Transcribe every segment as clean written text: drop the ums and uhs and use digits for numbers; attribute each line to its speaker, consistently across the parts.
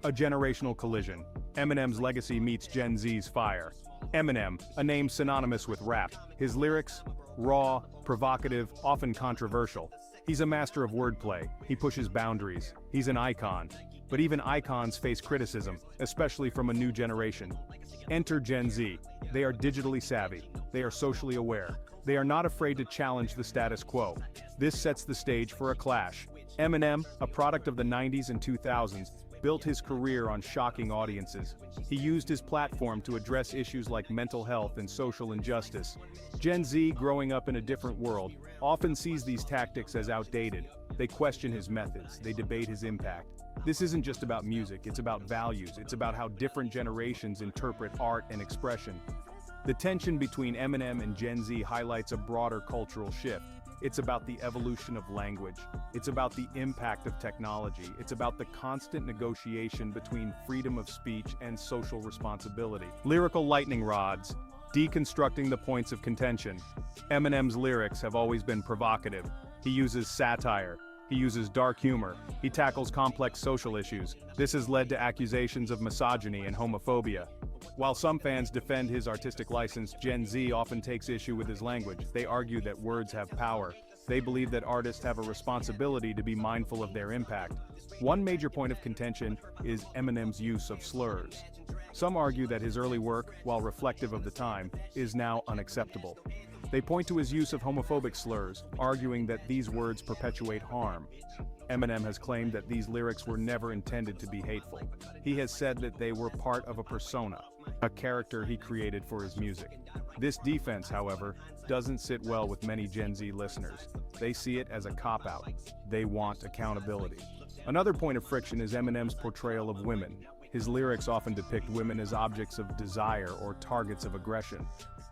Speaker 1: A generational collision. Eminem's legacy meets Gen Z's fire. Eminem, a name synonymous with rap. His lyrics? Raw, provocative, often controversial. He's a master of wordplay. He pushes boundaries. He's an icon. But even icons face criticism, especially from a new generation. Enter Gen Z. They are digitally savvy. They are socially aware. They are not afraid to challenge the status quo. This sets the stage for a clash. Eminem, a product of the 90s and 2000s, built his career on shocking audiences. He used his platform to address issues like mental health and social injustice. Gen Z, growing up in a different world, often sees these tactics as outdated. They question his methods, they debate his impact. This isn't just about music, it's about values, it's about how different generations interpret art and expression. The tension between Eminem and Gen Z highlights a broader cultural shift. It's about the evolution of language. It's about the impact of technology. It's about the constant negotiation between freedom of speech and social responsibility. Lyrical lightning rods, deconstructing the points of contention. Eminem's lyrics have always been provocative. He uses satire. He uses dark humor. He tackles complex social issues. This has led to accusations of misogyny and homophobia. While some fans defend his artistic license, Gen Z often takes issue with his language. They argue that words have power. They believe that artists have a responsibility to be mindful of their impact. One major point of contention is Eminem's use of slurs. Some argue that his early work, while reflective of the time, is now unacceptable. They point to his use of homophobic slurs, arguing that these words perpetuate harm. Eminem has claimed that these lyrics were never intended to be hateful. He has said that they were part of a persona, a character he created for his music. This defense, however, doesn't sit well with many Gen Z listeners. They see it as a cop-out. They want accountability. Another point of friction is Eminem's portrayal of women. His lyrics often depict women as objects of desire or targets of aggression.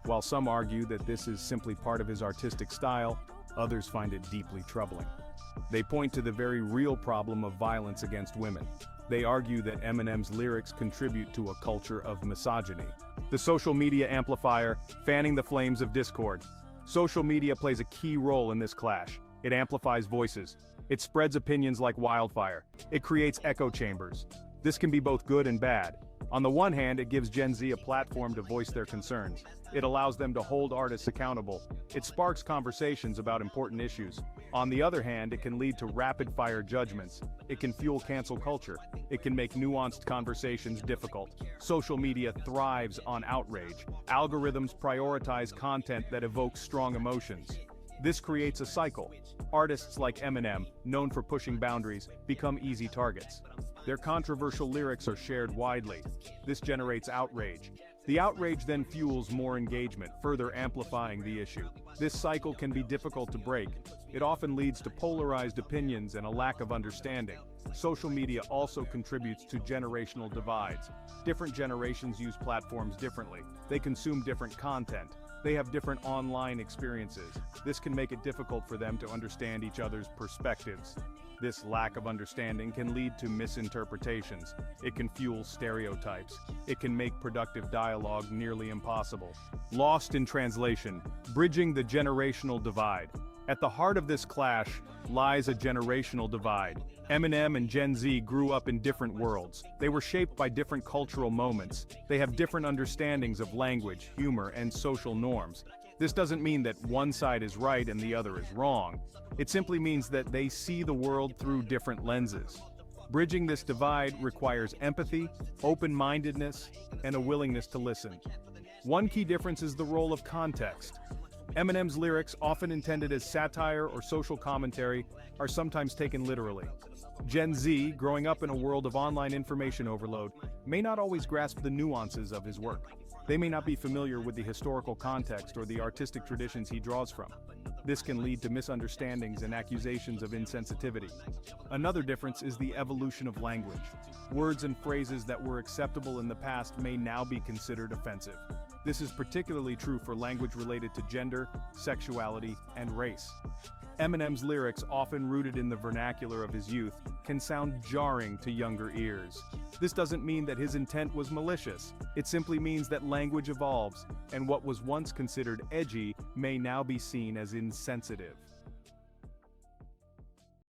Speaker 1: While some argue that this is simply part of his artistic style, others find it deeply troubling. They point to the very real problem of violence against women. They argue that Eminem's lyrics contribute to a culture of misogyny. The social media amplifier, fanning the flames of discord. Social media plays a key role in this clash. It amplifies voices. It spreads opinions like wildfire. It creates echo chambers. This can be both good and bad. On the one hand, it gives Gen Z a platform to voice their concerns. It allows them to hold artists accountable. It sparks conversations about important issues. On the other hand, it can lead to rapid-fire judgments. It can fuel cancel culture. It can make nuanced conversations difficult. Social media thrives on outrage. Algorithms prioritize content that evokes strong emotions. This creates a cycle. Artists like Eminem, known for pushing boundaries, become easy targets. Their controversial lyrics are shared widely. This generates outrage. The outrage then fuels more engagement, further amplifying the issue. This cycle can be difficult to break. It often leads to polarized opinions and a lack of understanding. Social media also contributes to generational divides. Different generations use platforms differently. They consume different content. They have different online experiences. This can make it difficult for them to understand each other's perspectives. This lack of understanding can lead to misinterpretations. It can fuel stereotypes. It can make productive dialogue nearly impossible. Lost in translation, bridging the generational divide. At the heart of this clash lies a generational divide. Eminem and Gen Z grew up in different worlds. They were shaped by different cultural moments. They have different understandings of language, humor, and social norms. This doesn't mean that one side is right and the other is wrong. It simply means that they see the world through different lenses. Bridging this divide requires empathy, open-mindedness, and a willingness to listen. One key difference is the role of context. Eminem's lyrics, often intended as satire or social commentary, are sometimes taken literally. Gen Z, growing up in a world of online information overload, may not always grasp the nuances of his work. They may not be familiar with the historical context or the artistic traditions he draws from. This can lead to misunderstandings and accusations of insensitivity. Another difference is the evolution of language. Words and phrases that were acceptable in the past may now be considered offensive. This is particularly true for language related to gender, sexuality, and race. Eminem's lyrics, often rooted in the vernacular of his youth, can sound jarring to younger ears. This doesn't mean that his intent was malicious. It simply means that language evolves, and what was once considered edgy may now be seen as insensitive.